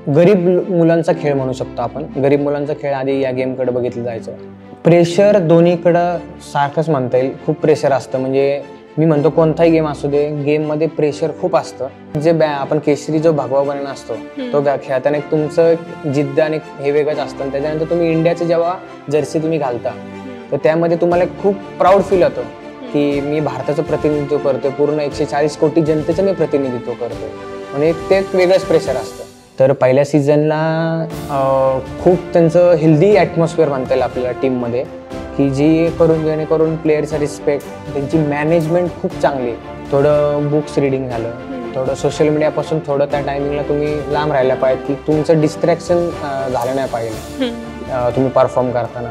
गरीब मुलांचा खेळ म्हणू शकतो आपण. गरीब मुलांचा खेळ आधी या गेमकडे बघितलं जायचं. प्रेशर दोन्हीकडं सारखंच म्हणता येईल. खूप प्रेशर असतं. म्हणजे मी म्हणतो कोणताही गेम असू दे, गेममध्ये प्रेशर खूप असतं. जे आपण केसरी जो भगवा बनणं असतो तो खेळताना एक तुमचं जिद्द आणि हे वेगळंच असतं. त्याच्यानंतर तुम्ही इंडियाचं जेव्हा जर्सी तुम्ही घालता तर त्यामध्ये तुम्हाला खूप प्राऊड फील होतं की मी भारताचं प्रतिनिधित्व करतोय, पूर्ण 140 कोटी जनतेचं मी प्रतिनिधित्व करतोय. म्हणजे ते एक वेगळंच प्रेशर असतं. तर पहिल्या सीझनला खूप त्यांचं हेल्दी ॲटमॉस्फिअर म्हणता येईल आपल्याला टीममध्ये, की जी जेणेकरून प्लेयरचा रिस्पेक्ट, त्यांची मॅनेजमेंट खूप चांगली. थोडं बुक्स रिडिंग झालं, थोडं सोशल मीडियापासून थोडं त्या टायमिंगला तुम्ही लांब राहायला पाहिजे, की तुमचं डिस्ट्रॅक्शन झालं नाही पाहिजे तुम्ही परफॉर्म करताना.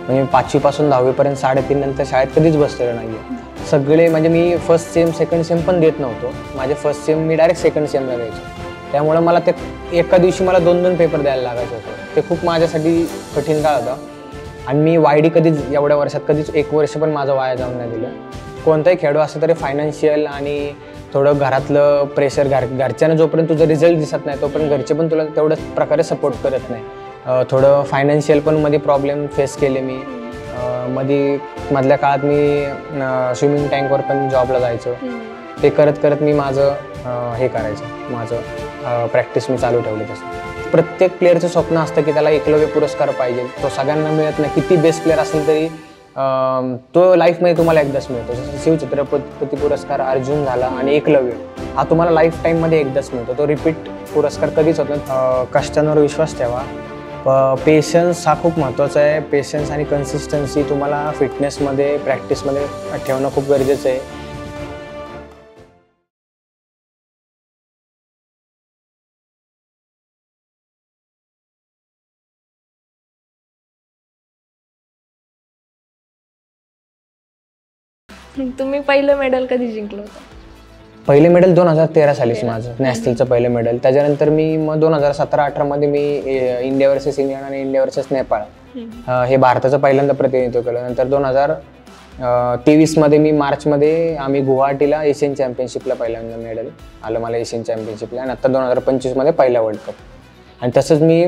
म्हणजे 5वी पासून 10वी पर्यंत 3.5 नंतर शाळेत कधीच बसलेलं नाहीये. सगळे म्हणजे मी फर्स्ट सेम सेकंड सेम पण देत नव्हतो. माझे फर्स्ट सेम मी डायरेक्ट सेकंड सेमला द्यायचो. त्यामुळे मला ते एका दिवशी मला 2-2 पेपर द्यायला लागायचं होतं. ते खूप माझ्यासाठी कठीण काळ होता. आणि मी वायडी कधीच एवढ्या वर्षात कधीच 1 वर्ष पण माझं वाया जाऊन नाही दिलं. कोणताही खेळाडू असं तरी फायनान्शियल आणि थोडं घरातलं प्रेशर, घरच्यांना जोपर्यंत तुझा रिझल्ट दिसत नाही तोपर्यंत घरचे पण तुला तेवढ्याच प्रकारे सपोर्ट करत नाही. थोडं फायनान्शियल पण मध्ये प्रॉब्लेम फेस केले मी. मधल्या काळात मी स्विमिंग टँकवर पण जॉबला जायचो. ते करत करत मी माझं हे करायचं, माझं प्रॅक्टिस मी चालू ठेवली. तसं प्रत्येक प्लेअरचं स्वप्न असतं की त्याला एकलव्य पुरस्कार पाहिजे. तो सगळ्यांना मिळत नाही. किती बेस्ट प्लेअर असेल तरी तो लाईफमध्ये तुम्हाला एकदाच मिळतो. जसं शिवछत्रपती पुरस्कार अर्जुन झाला आणि एकलव्य हा तुम्हाला लाईफ टाईममध्ये एकदाच मिळतो. तो रिपीट पुरस्कार कधीच होत नाही. कष्टांवर विश्वास ठेवा. पेशन्स हा खूप महत्त्वाचा आहे. पेशन्स आणि कन्सिस्टन्सी तुम्हाला फिटनेसमध्ये, प्रॅक्टिसमध्ये ठेवणं खूप गरजेचं आहे. तुम्ही पहिलं मेडल कधी जिंकलं होतं? पहिले मेडल 2013 सालीच माझं नॅशनलचं पहिलं मेडल. त्याच्यानंतर मी मग 2017-18 मध्ये मी इंडिया वर्सेस इंग्लंड आणि इंडिया वर्सेस नेपाळ हे भारताचं पहिल्यांदा प्रतिनिधित्व केलं. नंतर 2023 मध्ये मी मार्चमध्ये आम्ही गुवाहाटीला एशियन चॅम्पियनशिपला पहिल्यांदा मेडल आलं मला एशियन चॅम्पियनशिपला. आणि आता 2025 मध्ये पहिला वर्ल्ड कप. आणि तसंच मी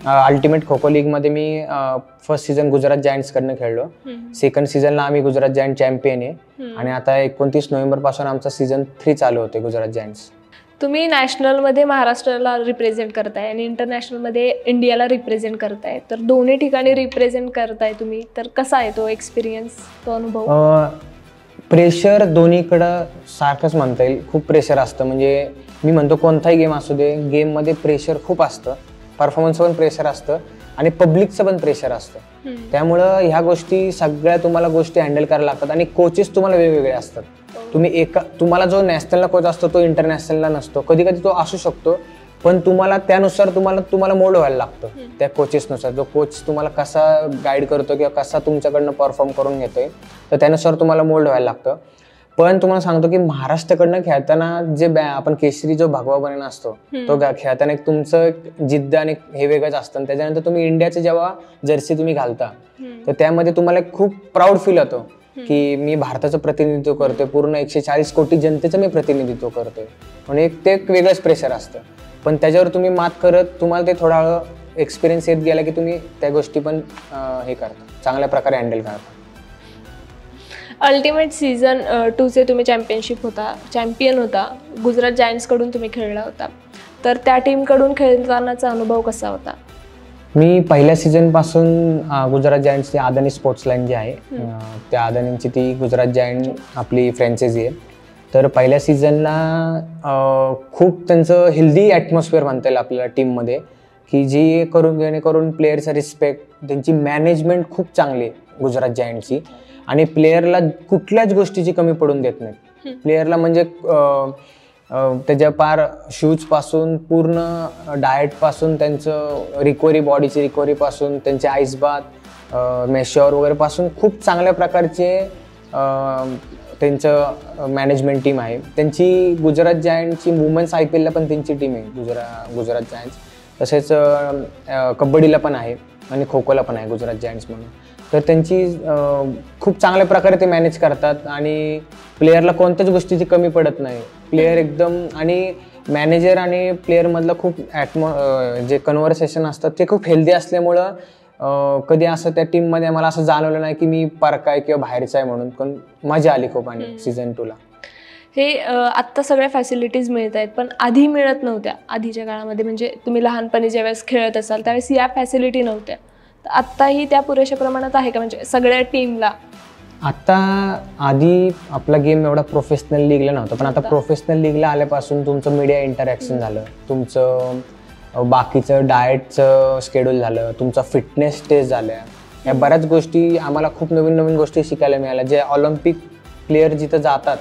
अल्टिमेट खो खो लीगमध्ये मी फर्स्ट सीझन गुजरात जायंट्सकडनं खेळलो. सेकंड सीझनला आम्ही गुजरात जायंट चॅम्पियन आहे. आणि आता 29 नोव्हेंबर पासून आमचा सीझन 3 चालू होते गुजरात जायंट्स. तुम्ही नॅशनलमध्ये महाराष्ट्राला रिप्रेझेंट करताय आणि इंटरनॅशनलमध्ये इंडियाला रिप्रेझेंट करताय. तर दोन्ही ठिकाणी रिप्रेझेंट करताय तुम्ही. तर कसा आहे तो एक्सपिरियन्स, तो अनुभव? प्रेशर दोन्हीकडं सारखंच म्हणता येईल. खूप प्रेशर असतं. म्हणजे मी म्हणतो कोणताही गेम असू दे, गेममध्ये प्रेशर खूप असतं. परफॉर्मन्सचं पण प्रेशर असतं आणि पब्लिकचं पण प्रेशर असतं. त्यामुळं ह्या गोष्टी सगळ्या तुम्हाला गोष्टी हँडल करायला लागतात. आणि कोचेस तुम्हाला वेगवेगळे असतात. तुम्हाला जो नॅशनलला कोच असतो तो इंटरनॅशनलला नसतो. कधी कधी तो असू शकतो, पण तुम्हाला त्यानुसार तुम्हाला मोल्ड व्हायला लागतं त्या कोचेसनुसार. जो कोच तुम्हाला कसा गाईड करतो किंवा कसा तुमच्याकडनं परफॉर्म करून घेतोय तर त्यानुसार तुम्हाला मोल्ड व्हायला लागतं. पण तुम्हाला सांगतो की महाराष्ट्राकडनं खेळताना जे आपण केसरी जो भगवा बनणं असतो तो खेळताना एक तुमचं जिद्द आणि हे वेगळंच असतं. त्याच्यानंतर तुम्ही इंडियाचं जेव्हा जर्सी तुम्ही घालता तर त्यामध्ये तुम्हाला खूप प्राऊड फील होतं की मी भारताचं प्रतिनिधित्व करतोय, पूर्ण 140 कोटी जनतेचं मी प्रतिनिधित्व करतोय. म्हणजे ते एक वेगळंच प्रेशर असतं. पण त्याच्यावर तुम्ही मात करत तुम्हाला ते थोडा एक्सपिरियन्स येत गेला की तुम्ही त्या गोष्टी पण हे करता, चांगल्या प्रकारे हँडल करता. अल्टिमेट सीझन 2चे तुम्ही चॅम्पियन होता. गुजरात जायंट्सकडून तुम्ही खेळला होता. तर त्या टीमकडून खेळतानाचा अनुभव कसा होता? मी पहिल्या सीझनपासून गुजरात जायंट्सची अदानी स्पोर्ट्स लाईन जी आहे त्या अदानींची ती गुजरात जायंट आपली फ्रँचायझी आहे. तर पहिल्या सीझनला खूप त्यांचं हेल्दी ॲटमॉस्फिअर म्हणता येईल आपल्याला टीममध्ये, की जेणेकरून प्लेयरचा रिस्पेक्ट, त्यांची मॅनेजमेंट खूप चांगली आहे गुजरात जायंटची. आणि प्लेयरला कुठल्याच गोष्टीची कमी पडून देत नाहीत. प्लेयरला म्हणजे त्याच्या शूजपासून पूर्ण डाएटपासून त्यांचं रिकव्हरी, बॉडीची रिकव्हरीपासून त्यांचे आईस बाथ, मेशॉर वगैरे पासून खूप चांगल्या प्रकारचे त्यांचं मॅनेजमेंट टीम आहे. त्यांची गुजरात जायंटची वुमेन्स IPLला पण त्यांची टीम आहे गुजरात जायंट्स. तसेच कबड्डीला पण आहे आणि खो खोला पण आहे गुजरात जायंट्स म्हणून. तर त्यांची खूप चांगल्या प्रकारे ते मॅनेज करतात आणि प्लेयरला कोणत्याच गोष्टीची कमी पडत नाही. प्लेयर एकदम आणि मॅनेजर आणि प्लेअरमधलं खूप जे कन्व्हर्सेशन असतात ते खूप हेल्दी असल्यामुळं कधी असं त्या टीममध्ये मला असं जाणवलं नाही की मी परका आहे किंवा बाहेरचा आहे म्हणून. पण मजा आली खूप. आणि सीझन 2ला हे आत्ता सगळ्या फॅसिलिटीज मिळत आहेत, पण आधी मिळत नव्हत्या. आधीच्या काळामध्ये म्हणजे तुम्ही लहानपणी ज्यावेळेस खेळत असाल त्यावेळेस या फॅसिलिटी नव्हत्या. तर आत्ताही त्या पुरेशा प्रमाणात आहे का म्हणजे सगळ्या टीमला? आता आधी आपला गेम एवढा प्रोफेशनल लीगला नव्हता, पण आता प्रोफेशनल लीगला आल्यापासून तुमचं मीडिया इंटरॅक्शन झालं, तुमचं बाकीचं डाएटचं शेड्यूल झालं, तुमचा फिटनेस टेस्ट झाल्या, या बऱ्याच गोष्टी आम्हाला खूप नवीन नवीन गोष्टी शिकायला मिळाल्या. जे ऑलिम्पिक प्लेयर जिथं जातात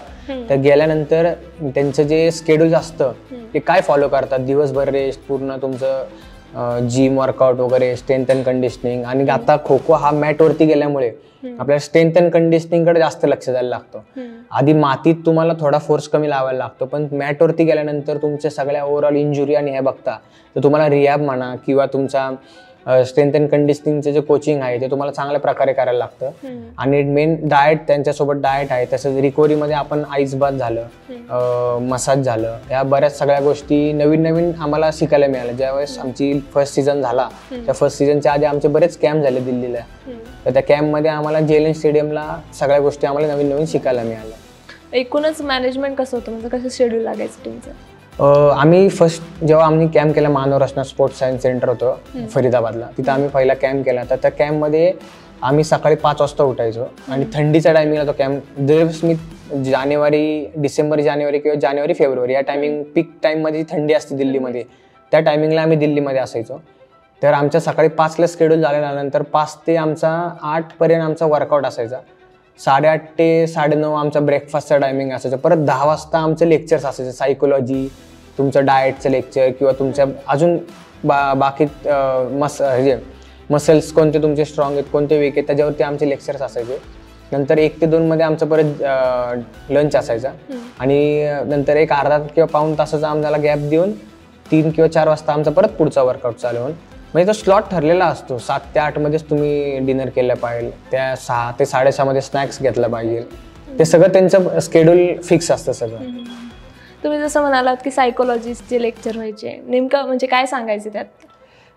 तर गेल्यानंतर त्यांचं जे शेड्यूल असतं ते काय फॉलो करतात, दिवसभर रेस्ट, पूर्ण तुमचं जिम वर्कआउट वगैरे, स्ट्रेंथ अँड कंडिशनिंग. आणि आता खो खो हा मॅटवरती गेल्यामुळे आपल्याला स्ट्रेंथ अँड कंडिशनिंगकडे जास्त लक्ष द्यायला लागतं. आधी मातीत तुम्हाला थोडा फोर्स कमी लावायला लागतो, पण मॅटवरती गेल्यानंतर तुमच्या सगळ्या ओव्हरऑल इंजुरी आणि हे बघता तर तुम्हाला रिहॅब म्हणा किंवा तुमचा स्ट्रेंथ अँड कंडिशनिंगचं जे कोचिंग आहे ते तुम्हाला चांगल्या प्रकारे करायला लागतं. आणि मेन डाएट, त्यांच्यासोबत डाएट आहे. तसंच रिकव्हरीमध्ये आपण आईस बाथ झालं, मसाज झालं, या बऱ्याच सगळ्या गोष्टी नवीन नवीन आम्हाला शिकायला मिळाल्या. ज्यावेळेस आमची फर्स्ट सीझन झाला त्या फर्स्ट सीझनच्या आधी आमचे बरेच कॅम्प झाले दिल्लीला. तर त्या कॅम्पमध्ये आम्हाला JLN स्टेडियमला सगळ्या गोष्टी आम्हाला नवीन नवीन शिकायला मिळाल्या. एकूणच मॅनेजमेंट कसं होतं, म्हणजे कसं शेड्यूल लागायचं तुमचं? आम्ही फर्स्ट जेव्हा आम्ही कॅम्प केला, मानव रचना स्पोर्ट्स सायन्स सेंटर होतं फरीदाबादला, तिथं आम्ही पहिला कॅम्प केला. तर त्या कॅम्पमध्ये आम्ही सकाळी 5 वाजता उठायचो आणि थंडीच्या टायमिंगला तो कॅम्प दरवेळेस मी डिसेंबर जानेवारी किंवा जानेवारी फेब्रुवारी या टायमिंग पीक टाईममध्ये थंडी असते दिल्लीमध्ये, त्या टायमिंगला आम्ही दिल्लीमध्ये असायचो. तर आमच्या सकाळी 5ला शेड्यूल झाल्यानंतर 5 ते आमचा 8पर्यंत आमचा वर्कआउट असायचा. 8:30 ते 9:30 आमचा ब्रेकफास्टचा टायमिंग असायचा. परत 10 वाजता आमचे लेक्चर्स असायचे, सायकोलॉजी, तुमचं डाएटचं लेक्चर किंवा तुमच्या अजून बाकी मसल्स कोणते तुमचे स्ट्रॉंग आहेत, कोणते वीक आहेत, त्याच्यावरती आमचे लेक्चर्स असायचे. नंतर 1 ते 2 मध्ये आमचं परत लंच असायचा. आणि नंतर एक अर्धा किंवा पाऊण तासाचा आम्हाला गॅप देऊन 3 किंवा 4 वाजता आमचा परत पुढचा वर्कआउट चालू होऊन, म्हणजे तो स्लॉट ठरलेला असतो. 7 ते 8 मध्येच तुम्ही डिनर केलं पाहिजे, त्या 6 ते 6:30 मध्ये स्नॅक्स घेतला पाहिजे. ते सगळं त्यांचं शेड्यूल फिक्स असतं सगळं. तुम्ही जसं म्हणालात की सायकोलॉजिस्टचे लेक्चर व्हायचे, नेमकं म्हणजे काय सांगायचे त्यात?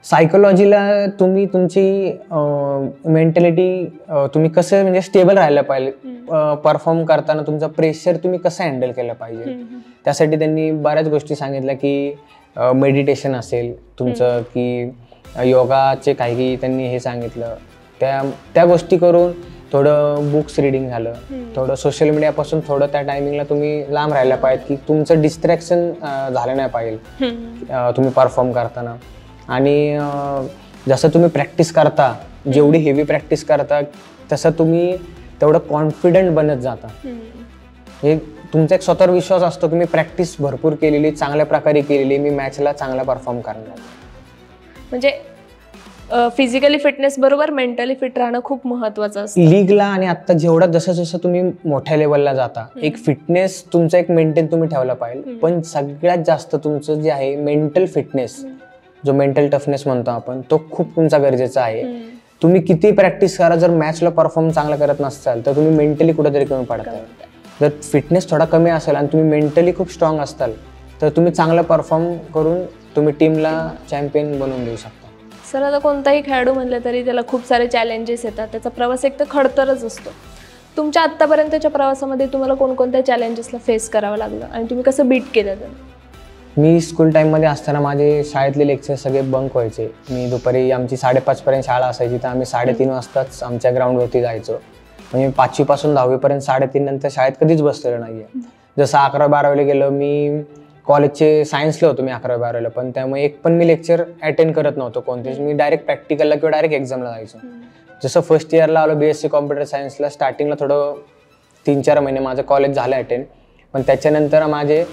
सायकोलॉजीला तुम्ही तुमची मेंटॅलिटी तुम्ही कसं म्हणजे स्टेबल राहायला पाहिजे, परफॉर्म करताना तुमचा प्रेशर तुम्ही कसं हँडल केलं पाहिजे, त्यासाठी त्यांनी बऱ्याच गोष्टी सांगितल्या. की मेडिटेशन असेल तुमचं, की योगाचे काही त्यांनी हे सांगितलं, त्या गोष्टी करून थोडं बुक्स रिडिंग झालं, थोडं सोशल मीडियापासून थोडं त्या टायमिंगला तुम्ही लांब राहायला पाहिजे, की तुमचं डिस्ट्रॅक्शन झालं नाही पाहिजे तुम्ही परफॉर्म करताना. आणि जसं तुम्ही प्रॅक्टिस करता, जेवढी हेवी प्रॅक्टिस करता तसं तुम्ही तेवढं कॉन्फिडंट बनत जाता. हे तुमचा एक स्वतःवर विश्वास असतो की मी प्रॅक्टिस भरपूर केलेली, चांगल्या प्रकारे केलेली, मी मॅचला चांगला परफॉर्म करणार. म्हणजे फिजिकली फिटनेस बरोबर मेंटली फिट राहणं खूप महत्वाचं असतं लीगला. आणि आता जेवढं जसं जसं तुम्ही मोठ्या लेवलला जाता, एक फिटनेस तुमचा एक मेंटेन तुम्ही ठेवला पाहिजे. पण सगळ्यात जास्त तुमचं जे आहे मेंटल फिटनेस, जो मेंटल टफनेस म्हणतो आपण, तो खूप तुमचा गरजेचा आहे. तुम्ही किती प्रॅक्टिस करा, जर मॅचला परफॉर्म चांगला करत नसाल तर तुम्ही मेंटली कुठेतरी कमी पडता. जर फिटनेस थोडा कमी असेल आणि तुम्ही मेंटली खूप स्ट्रॉंग असाल तर तुम्ही चांगला परफॉर्म करून तुम्ही टीमला चॅम्पियन बनवून देऊ शकता. सर, आता कोणताही खेळाडू म्हणलं तरी त्याला खूप सारे चॅलेंजेस येतात, त्याचा प्रवास एक तर खडतरच असतो. तुमच्या आत्तापर्यंतच्या प्रवासामध्ये तुम्हाला कोणकोणत्या चॅलेंजेसला फेस करावं लागलं आणि तुम्ही कसं बीट केलं? मी स्कूल टाईममध्ये असताना माझे शाळेतले लेक्चर सगळे बंक व्हायचे. मी दुपारी आमची 5:30पर्यंत शाळा असायची, तर आम्ही 3:30 वाजताच आमच्या ग्राउंडवरती जायचो. म्हणजे 5वी पासून 10वीपर्यंत 3:30 नंतर शाळेत कधीच बसलेलो नाही आहे. जसं 11वी-12वीला गेलो, मी कॉलेजचे सायन्सला होतो मी 11वी-12वीला, पण त्यामुळे एक पण मी लेक्चर अटेंड करत नव्हतो कोणतेच. मी डायरेक्ट प्रॅक्टिकलला किंवा डायरेक्ट एक्झामला जायचो. जसं फर्स्ट इयरला आलो BSc कॉम्प्युटर सायन्सला, स्टार्टिंगला थोडं 3-4 महिने माझं कॉलेज झालं अटेंड, पण त्याच्यानंतर माझे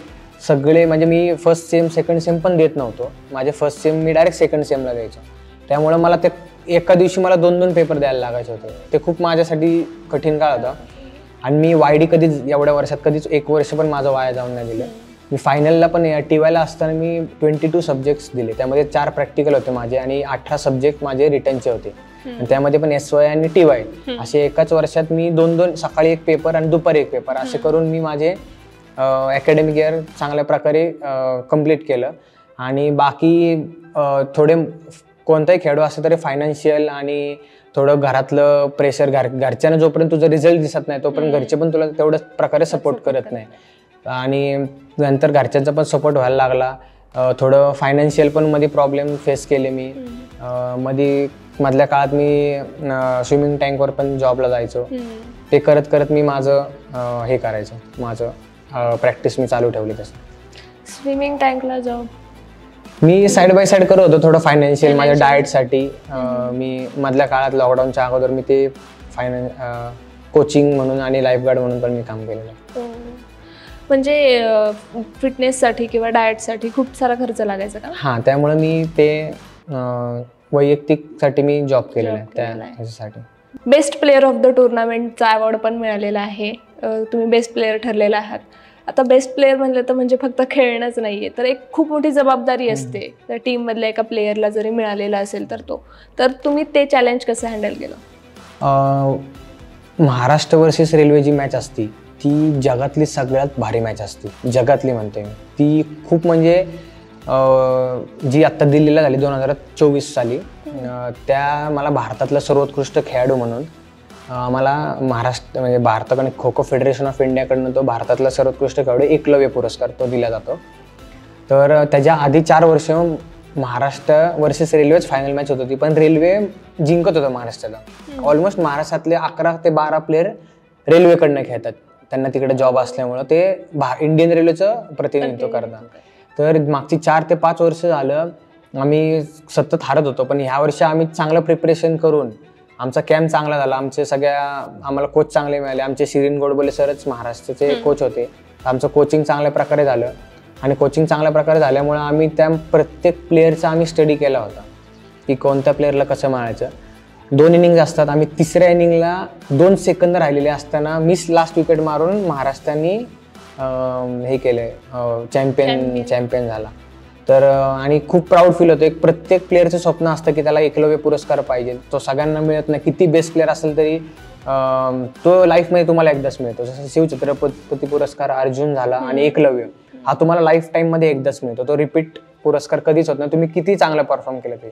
सगळे म्हणजे मी फर्स्ट सेम सेकंड सेम पण देत नव्हतो. माझे फर्स्ट सेम मी डायरेक्ट सेकंड सेमला द्यायचो. त्यामुळं मला ते एका दिवशी मला 2-2 पेपर द्यायला लागायचे होते. ते खूप माझ्यासाठी कठीण काळ होता. आणि मी YD कधीच एवढ्या वर्षात कधीच 1 वर्ष पण माझं वाया जाऊन नाही दिलं. मी फायनलला पण TYला असताना मी 22 सब्जेक्ट्स दिले. त्यामध्ये 4 प्रॅक्टिकल होते माझे आणि 18 सब्जेक्ट माझे रिटर्नचे होते. आणि त्यामध्ये पण SY आणि TY असे एकाच वर्षात मी 2-2 सकाळी 1 पेपर आणि दुपारी 1 पेपर असे करून मी माझे अकॅडमिक इयर चांगल्या प्रकारे कंप्लीट केलं. आणि बाकी थोडे कोणताही खेळाडू असला तरी फायनान्शियल आणि थोडं घरातलं प्रेशर, घरच्यांना जोपर्यंत तुझा रिझल्ट दिसत नाही तोपर्यंत घरचे पण तुला तेवढ्याच प्रकारे सपोर्ट करत नाही. आणि नंतर घरच्यांचा पण सपोर्ट व्हायला लागला. थोडं फायनान्शियल पण मध्ये प्रॉब्लेम फेस केले मी. मधल्या काळात मी स्विमिंग टँकवर पण जॉबला जायचो. ते करत करत मी माझं हे करायचं, माझं प्रॅक्टिस मी चालू ठेवली. तसं स्विमिंग टँकला जॉब मी साईड बाय साईड करत होतो थोडं फायनान्शियल माझ्या डाएटसाठी. मी मधल्या काळात लॉकडाऊनच्या अगोदर मी ते कोचिंग म्हणून आणि लाईफगार्ड म्हणून पण मी काम केलेलं. म्हणजे फिटनेससाठी किंवा डाएटसाठी खूप सारा खर्च लागायचा का? हां, त्यामुळे मी ते वैयक्तिकसाठी मी जॉब केलेला आहे त्यासाठी. बेस्ट प्लेअर ऑफ द टुर्नामेंटचा अवॉर्ड पण मिळालेला आहे. तुम्ही बेस्ट प्लेअर ठरलेला आहात. आता बेस्ट प्लेअर म्हणलं तर म्हणजे फक्त खेळणंच नाहीये, तर एक खूप मोठी जबाबदारी असते. तर टीम मधल्या एका प्लेअरला जरी मिळालेला असेल तर तुम्ही ते चॅलेंज कसं हँडल केलं? महाराष्ट्र वर्सेस रेल्वे जी मॅच असती ती जगातली सगळ्यात भारी मॅच असते. जगातली म्हणते मी. ती खूप म्हणजे जी आत्ता दिल्लीला झाली 2024 साली, त्या मला भारतातला सर्वोत्कृष्ट खेळाडू म्हणून मला महाराष्ट्र म्हणजे भारताकडे खो खो फेडरेशन ऑफ इंडियाकडनं तो भारतातला सर्वोत्कृष्ट खेळाडू एकलव्य पुरस्कार तो दिला जातो. तर त्याच्या आधी 4 वर्ष महाराष्ट्र वर्सेस रेल्वेच फायनल मॅच होत होती, पण रेल्वे जिंकत होतं महाराष्ट्राला. ऑलमोस्ट महाराष्ट्रातले 11 ते 12 प्लेयर रेल्वेकडनं खेळतात. त्यांना तिकडे जॉब असल्यामुळं ते इंडियन रेल्वेचं प्रतिनिधित्व करतात. तर मागची 4 ते 5 वर्ष झालं आम्ही सतत हारत होतो, पण ह्या वर्षी आम्ही चांगलं प्रिपरेशन करून आमचा कॅम्प चांगला झाला. आम्हाला कोच चांगले मिळाले. आमचे शिरीन गोडबोले सरच महाराष्ट्राचे कोच होते. आमचं कोचिंग चांगल्या प्रकारे झालं आणि कोचिंग चांगल्या प्रकारे झाल्यामुळे आम्ही त्या प्रत्येक प्लेअरचा आम्ही स्टडी केला होता की कोणत्या प्लेअरला कसं मारायचं. 2 इनिंग्ज असतात. आम्ही तिसऱ्या इनिंगला 2 सेकंद राहिलेले असताना मिस लास्ट विकेट मारून महाराष्ट्राने हे केले, चॅम्पियन झाला. तर आणि खूप प्राऊड फील होतं. एक प्रत्येक प्लेअरचं स्वप्न असतं की त्याला एकलव्य पुरस्कार पाहिजे. तो सगळ्यांना मिळत नाही. किती बेस्ट प्लेअर असेल तरी तो लाईफमध्ये तुम्हाला एकदाच मिळतो. जसं शिवछत्रपती पुरस्कार अर्जुन झाला आणि एकलव्य हा तुम्हाला लाईफ टाईममध्ये एकदाच मिळतो. तो रिपीट पुरस्कार कधीच होत नाही, तुम्ही किती चांगलं परफॉर्म केलं ते.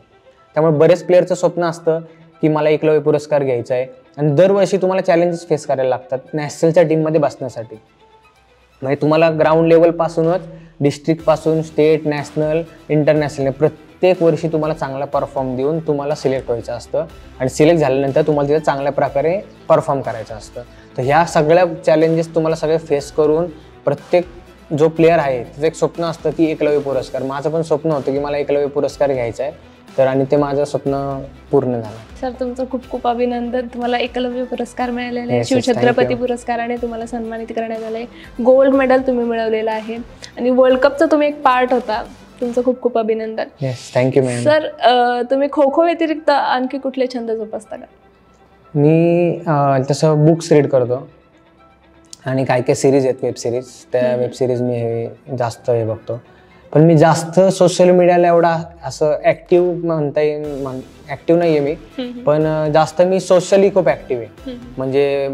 त्यामुळे बरेच प्लेअरचं स्वप्न असतं की मला एकलव्य पुरस्कार घ्यायचा आहे. आणि दरवर्षी तुम्हाला चॅलेंजेस फेस करायला लागतात नॅशनलच्या टीममध्ये बसण्यासाठी. म्हणजे तुम्हाला ग्राउंड लेवलपासूनच डिस्ट्रिक्टपासून स्टेट, नॅशनल, इंटरनॅशनल प्रत्येक वर्षी तुम्हाला चांगला परफॉर्म देऊन तुम्हाला सिलेक्ट व्हायचं असतं. आणि सिलेक्ट झाल्यानंतर तुम्हाला तिथं चांगल्या प्रकारे परफॉर्म करायचं असतं. तर ह्या सगळ्या चॅलेंजेस तुम्हाला सगळे फेस करून प्रत्येक जो प्लेअर आहे त्याचं एक स्वप्न असतं की एकलव्य पुरस्कार. माझं पण स्वप्न होतं की मला एकलव्य पुरस्कार घ्यायचा आहे. तर आणि ते माझं स्वप्न पूर्ण झालं. सर तुमचं खूप खूप अभिनंदन. तुम्हाला एकलव्य पुरस्कार मिळालेला आहे. शिवछत्रपती पुरस्काराने तुम्हाला सन्मानित करण्यात आलं आहे. गोल्ड मेडल तुम्ही मिळवलेलं आहे आणि वर्ल्ड कपचा तुम्ही एक पार्ट होता. तुमचं खूप खूप अभिनंदन. Thank you ma'am. सर तुम्ही खो खो व्यतिरिक्त आणखी कुठले छंद जोपासता का? मी तसं बुक्स रीड करतो आणि काही सिरीज आहेत, वेब सिरीज. त्या वेब सिरीज मी जास्त हे बघतो. पण मी जास्त सोशल मीडियाला एवढा असं ॲक्टिव्ह म्हणता येईल, ॲक्टिव्ह नाही आहे मी. पण जास्त मी सोशली खूप ॲक्टिव्ह आहे. म्हणजे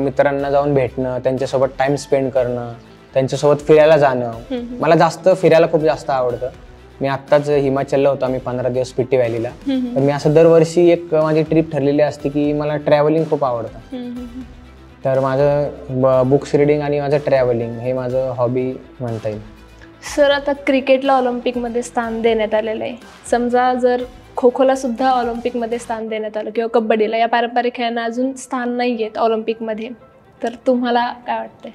मित्रांना जाऊन भेटणं, त्यांच्यासोबत टाइम स्पेंड करणं, त्यांच्यासोबत फिरायला जाणं. मला जास्त फिरायला खूप जास्त आवडतं. मी आत्ताच हिमाचलला होतो आम्ही 15 दिवस पिट्टी व्हॅलीला. तर मी असं दरवर्षी एक माझी ट्रिप ठरलेली असते की मला ट्रॅव्हलिंग खूप आवडतं. तर माझं बुक्स रिडिंग आणि माझं ट्रॅव्हलिंग हे माझं हॉबी म्हणता येईल. सर आता क्रिकेटला ऑलिम्पिकमध्ये स्थान देण्यात आलेलं आहे. समजा जर खो खोला सुद्धा ऑलिम्पिकमध्ये स्थान देण्यात आलं किंवा कबड्डीला, या पारंपरिक खेळांना अजून स्थान नाही आहेत ऑलिम्पिकमध्ये, तर तुम्हाला काय वाटतंय?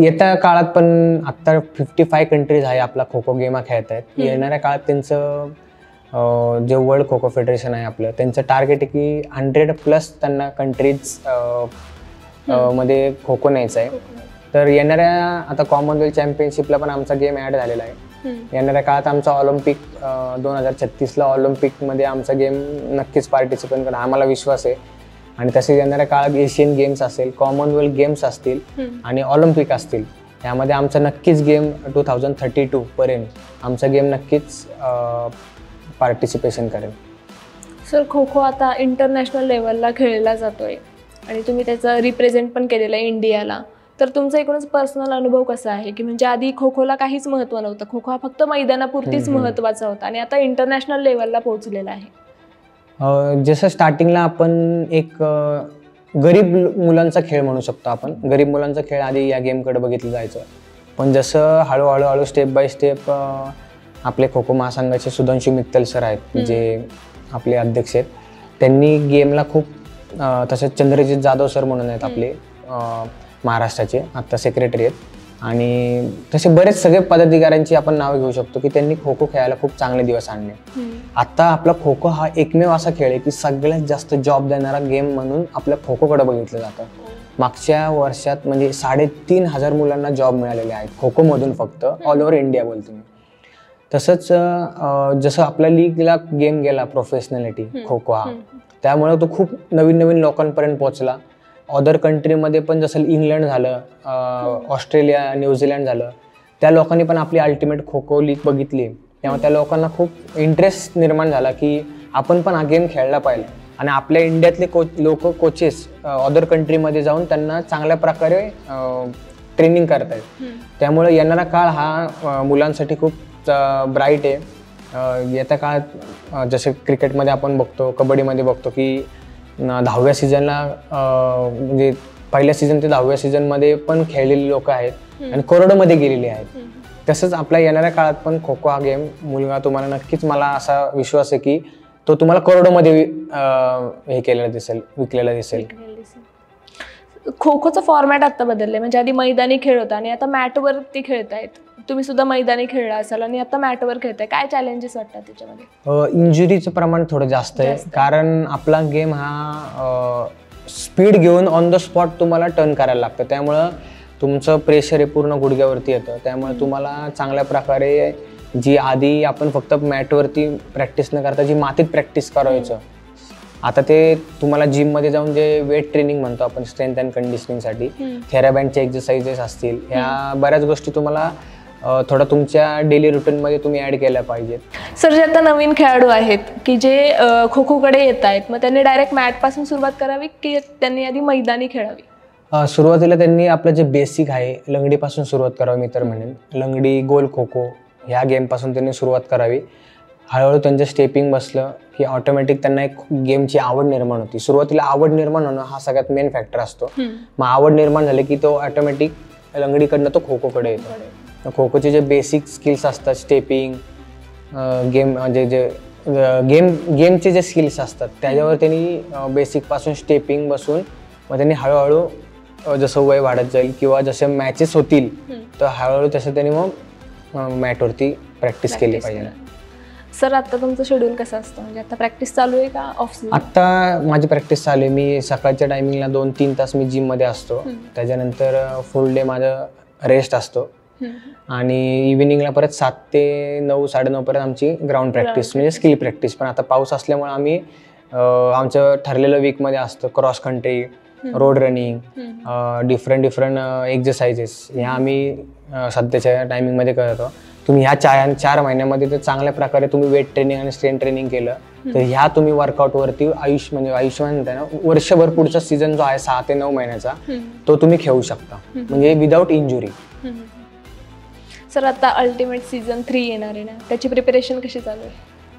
येत्या काळात पण आत्ता 55 कंट्रीज आहे आपला खो खो गेम खेळत आहेत. येणाऱ्या काळात त्यांचं जे वर्ल्ड खो खो फेडरेशन आहे आपलं, त्यांचं टार्गेट आहे की 100+ त्यांना कंट्रीज मध्ये खो खो न्यायचं आहे. तर येणाऱ्या आता कॉमनवेल्थ चॅम्पियनशिपला पण आमचा गेम ॲड झालेला आहे. येणाऱ्या काळात आमचा ऑलिम्पिक 2036ला ऑलिम्पिकमध्ये आमचा गेम नक्कीच पार्टिसिपेट करा, आम्हाला विश्वास आहे. आणि तसेच येणाऱ्या काळात एशियन गेम्स असेल, कॉमनवेल्थ गेम्स असतील आणि ऑलिम्पिक असतील, यामध्ये आमचा नक्कीच गेम 2032 पर्यंत आमचा गेम नक्कीच पार्टिसिपेशन करेल. सर खो खो आता इंटरनॅशनल लेवलला खेळला जातोय आणि तुम्ही त्याचं रिप्रेझेंट पण केलेलं आहे इंडियाला. तर तुमचा एकूणच पर्सनल अनुभव कसा आहे की म्हणजे आधी खो खोला काहीच महत्त्व नव्हतं, खो खो हा फक्त मैदानापुरतीच महत्त्वाचा होता आणि आता इंटरनॅशनल लेवलला पोहोचलेला आहे? जसं स्टार्टिंगला आपण एक गरीब मुलांचा खेळ म्हणू शकतो. आपण गरीब मुलांचा खेळ आधी या गेमकडे बघितलं जायचं, पण जसं हळूहळू स्टेप बाय स्टेप आपले खो खो महासंघाचे सुधांशू मित्तल सर आहेत, जे आपले अध्यक्ष आहेत, त्यांनी गेमला खूप तसंच चंद्रजित जाधव सर म्हणून आहेत आपले महाराष्ट्राचे, आत्ता सेक्रेटरी आहेत, आणि तसे बरेच सगळे पदाधिकाऱ्यांची आपण नावं घेऊ शकतो की त्यांनी खो खो खेळायला खूप चांगले दिवस आणले. आता आपला खो खो हा एकमेव असा खेळ आहे की सगळ्यात जास्त जॉब देणारा गेम म्हणून आपल्या खो खोकडे बघितलं जातं. मागच्या वर्षात म्हणजे 3,500 मुलांना जॉब मिळालेले आहेत खो खोमधून, फक्त ऑल ओव्हर इंडिया बोलतो मी. तसंच जसं आपल्या लीगला गेम गेला प्रोफेशनॅलिटी खो खो हा, त्यामुळे तो खूप नवीन नवीन लोकांपर्यंत पोहोचला. अदर कंट्रीमध्ये पण जसं इंग्लंड झालं, ऑस्ट्रेलिया, न्यूझीलंड झालं, त्या लोकांनी पण आपली अल्टिमेट खो खो लीग बघितली. तेव्हा त्या लोकांना खूप इंटरेस्ट निर्माण झाला की आपण पण हा गेम खेळला पाहिजे, आणि आपल्या इंडियातले लोक कोचेस अदर कंट्रीमध्ये जाऊन त्यांना चांगल्या प्रकारे ट्रेनिंग करतायत. त्यामुळे येणारा काळ हा मुलांसाठी खूप ब्राईट आहे. येत्या काळात जसे क्रिकेटमध्ये आपण बघतो, कबड्डीमध्ये बघतो की 10व्या सीझनला म्हणजे पहिल्या सीझन ते 10व्या सीझनमध्ये पण खेळलेली लोक आहेत आणि करोडोमध्ये गेलेली आहेत. तसंच आपल्या येणाऱ्या काळात पण खो खो हा गेम मुलगा तुम्हाला नक्कीच, मला असा विश्वास आहे की तो तुम्हाला करोडोमध्ये हे केलेला दिसेल, विकलेला दिसेल. खो खोचं फॉर्मॅट आता बदलले, म्हणजे आधी मैदानी खेळ होता आणि आता मॅटवरती खेळतायत. तुम्ही सुद्धा मैदानी खेळला असाल आणि आता मॅटवर खेळताय, काय चॅलेंजेस वाटतात त्याच्यामध्ये? इंजुरीचं प्रमाण थोडं जास्त आहे, कारण आपला गेम हा स्पीड घेऊन ऑन द स्पॉट तुम्हाला टर्न करायला लागतं. त्यामुळं तुमचं प्रेशर हे पूर्ण गुडघ्यावरती येतं. त्यामुळे तुम्हाला चांगल्या प्रकारे जी आधी आपण फक्त मॅटवरती प्रॅक्टिस न करता जी मातीत प्रॅक्टिस करायचं, आता ते तुम्हाला जिममध्ये जाऊन जे वेट ट्रेनिंग म्हणतो आपण स्ट्रेंथ अँड कंडिशनिंगसाठी, थेराबँडचे एक्सरसाइजेस असतील, ह्या बऱ्याच गोष्टी तुम्हाला थोडं तुमच्या डेली रुटीनमध्ये तुम्ही ॲड केल्या पाहिजेत. सर, जे आता नवीन खेळाडू आहेत की जे खो खोकडे येत आहेत, मग त्यांनी डायरेक्ट मॅटपासून सुरुवात करावी की त्यांनी आधी मैदानी खेळावी? सुरुवातीला त्यांनी आपलं जे बेसिक आहे लंगडीपासून सुरुवात करावी. मी तर म्हणेन लंगडी, गोल खो खो ह्या गेमपासून त्यांनी सुरुवात करावी. हळूहळू त्यांचं स्टेपिंग बसलं की ऑटोमॅटिक त्यांना एक गेमची आवड निर्माण होती. सुरुवातीला आवड निर्माण होणं हा सगळ्यात मेन फॅक्टर असतो. मग आवड निर्माण झाली की तो ऑटोमॅटिक लंगडीकडनं तो खो खोकडे येतो. खो खोचे जे बेसिक स्किल्स असतात, स्टेपिंग, गेम म्हणजे जे गेमचे जे स्किल्स असतात त्याच्यावर त्यांनी बेसिकपासून स्टेपिंग बसून मग त्यांनी हळूहळू जसं वय वाढत जाईल किंवा जसे मॅचेस होतील तर हळूहळू तसं त्यांनी मग मॅटवरती प्रॅक्टिस केली पाहिजे. सर, आता तुमचं शेड्यूल कसं असतं, म्हणजे आता प्रॅक्टिस चालू आहे का ऑफ सीझन? आता माझी प्रॅक्टिस चालू आहे. मी सकाळच्या टायमिंगला 2-3 तास मी जिममध्ये असतो. त्याच्यानंतर फुल डे माझं रेस्ट असतो आणि इव्हिनिंगला परत 7 ते 9, 9:30 पर्यंत आमची ग्राउंड प्रॅक्टिस म्हणजे स्किल प्रॅक्टिस. पण आता पाऊस असल्यामुळे आम्ही आमचं ठरलेलं वीकमध्ये असतं cross country, road running, different exercises ह्या आम्ही सध्याच्या टायमिंगमध्ये करतो. तुम्ही ह्या 4 महिन्यामध्ये तर चांगल्या प्रकारे तुम्ही वेट ट्रेनिंग आणि स्ट्रेंथ ट्रेनिंग केलं तर ह्या तुम्ही वर्कआउटवरती आयुष्यमान म्हणताय ना, वर्षभर पुढचा सीझन जो आहे 6 ते 9 महिन्याचा तो तुम्ही खेळू शकता, म्हणजे विदाऊट इंजुरी. सर, आता अल्टिमेट सीझन 3 येणार आहे ना, त्याची प्रिपरेशन कशी चालू आहे?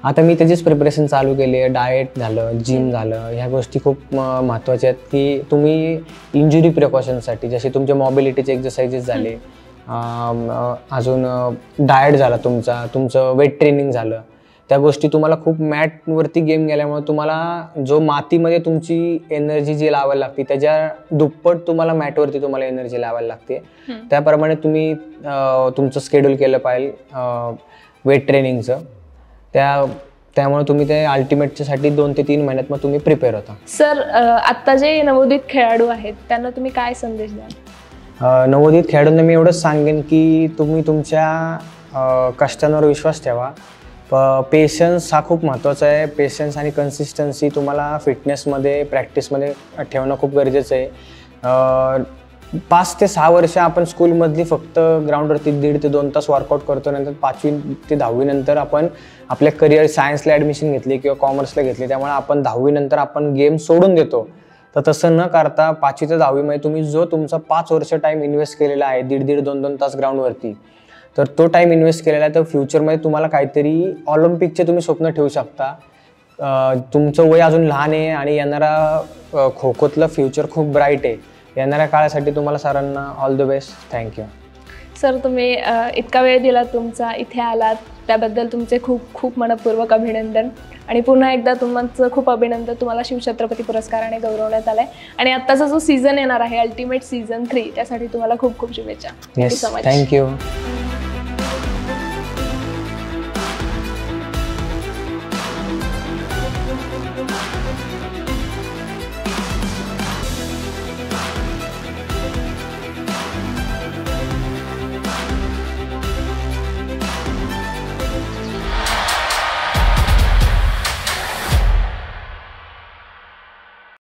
आता मी त्याचीच प्रिपरेशन चालू केली आहे. डाएट झालं, जिम झालं, ह्या गोष्टी खूप महत्त्वाच्या आहेत की तुम्ही इंजुरी प्रिकॉशनसाठी जसे तुमचे मॉबिलिटीचे एक्सरसाइजेस झाले, अजून डाएट झाला तुमचं वेट ट्रेनिंग झालं, त्या गोष्टी तुम्हाला खूप मॅटवरती गेम गेल्यामुळे तुम्हाला जो मातीमध्ये तुमची एनर्जी जी लावायला लागते त्याच्या दुप्पट तुम्हाला मॅटवरती तुम्हाला एनर्जी लावायला लागते. त्याप्रमाणे तुम्ही तुमचं शेड्यूल केलं पाहिजे वेट ट्रेनिंगचं. त्यामुळे तुम्ही ते अल्टिमेटच्यासाठी 2 ते 3 महिन्यात मग तुम्ही प्रिपेअर होता. सर, आत्ता जे नवोदित खेळाडू आहेत त्यांना तुम्ही काय संदेश द्याल? नवोदित खेळाडूंना मी एवढंच सांगेन की तुम्ही तुमच्या कष्टांवर विश्वास ठेवा. पेशन्स हा खूप महत्त्वाचा आहे. पेशन्स आणि कन्सिस्टन्सी तुम्हाला फिटनेसमध्ये, प्रॅक्टिसमध्ये ठेवणं खूप गरजेचं आहे. 5 ते 6 वर्ष आपण स्कूलमधली फक्त ग्राउंडवरती 1.5 ते 2 तास वर्कआउट करतो. नंतर 5वी ते 10वी नंतर आपण आपल्या करिअर सायन्सला ॲडमिशन घेतली किंवा कॉमर्सला घेतली, त्यामुळे आपण 10वी नंतर आपण गेम सोडून देतो. तर तसं न करता 5वी ते 10वीमध्ये तुम्ही जो तुमचा 5 वर्ष टाईम इन्व्हेस्ट केलेला आहे, 1.5 2 तास ग्राउंडवरती, तर तो टाईम इन्व्हेस्ट केलेला आहे, तर फ्युचरमध्ये तुम्हाला काहीतरी ऑलिम्पिकचे तुम्ही स्वप्न ठेवू शकता. तुमचं वय अजून लहान आहे आणि येणारा खो खोतलं फ्युचर खूप ब्राईट आहे. येणाऱ्या काळासाठी तुम्हाला सरांना all the best. Thank you sir. तुम्ही इतका वेळ दिला तुमचा, इथे आलात त्याबद्दल तुमचे खूप खूप मनपूर्वक अभिनंदन. आणि पुन्हा एकदा तुमचं खूप अभिनंदन. तुम्हाला शिवछत्रपती पुरस्काराने गौरवण्यात आलंय आणि आत्ताचा जो सीझन येणार आहे अल्टिमेट सीझन 3 त्यासाठी तुम्हाला खूप खूप शुभेच्छा. थँक्यू.